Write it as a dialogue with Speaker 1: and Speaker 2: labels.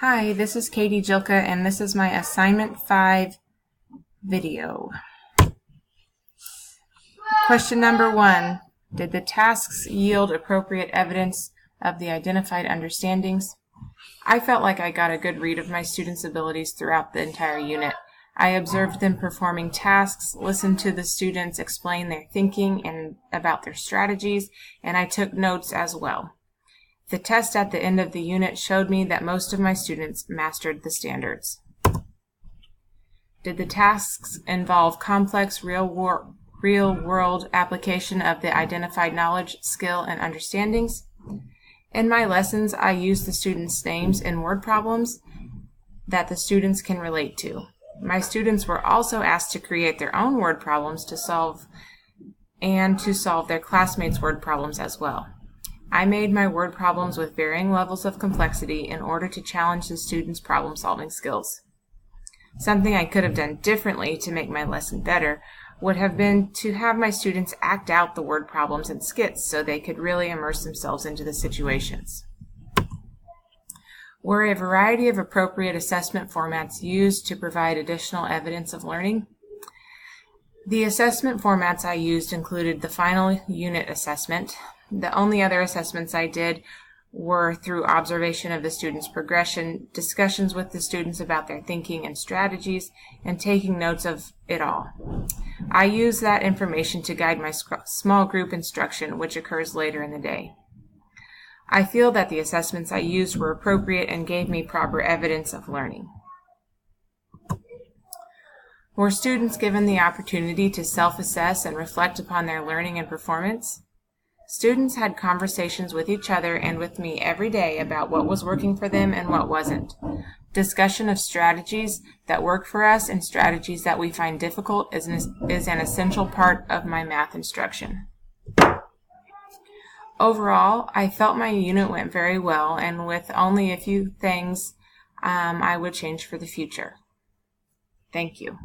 Speaker 1: Hi, this is Katie Jilka, and this is my Assignment 5 video. Question number 1. Did the tasks yield appropriate evidence of the identified understandings? I felt like I got a good read of my students' abilities throughout the entire unit. I observed them performing tasks, listened to the students explain their thinking and about their strategies, and I took notes as well. The test at the end of the unit showed me that most of my students mastered the standards. Did the tasks involve complex real-world application of the identified knowledge, skill, and understandings? In my lessons, I used the students' names and word problems that the students can relate to. My students were also asked to create their own word problems to solve their classmates' word problems as well. I made my word problems with varying levels of complexity in order to challenge the students' problem-solving skills. Something I could have done differently to make my lesson better would have been to have my students act out the word problems in skits so they could really immerse themselves into the situations. Were a variety of appropriate assessment formats used to provide additional evidence of learning? The assessment formats I used included the final unit assessment. The only other assessments I did were through observation of the students' progression, discussions with the students about their thinking and strategies, and taking notes of it all. I use that information to guide my small group instruction, which occurs later in the day. I feel that the assessments I used were appropriate and gave me proper evidence of learning. Were students given the opportunity to self-assess and reflect upon their learning and performance? Students had conversations with each other and with me every day about what was working for them and what wasn't. Discussion of strategies that work for us and strategies that we find difficult is an essential part of my math instruction. Overall, I felt my unit went very well, and with only a few things I would change for the future. Thank you.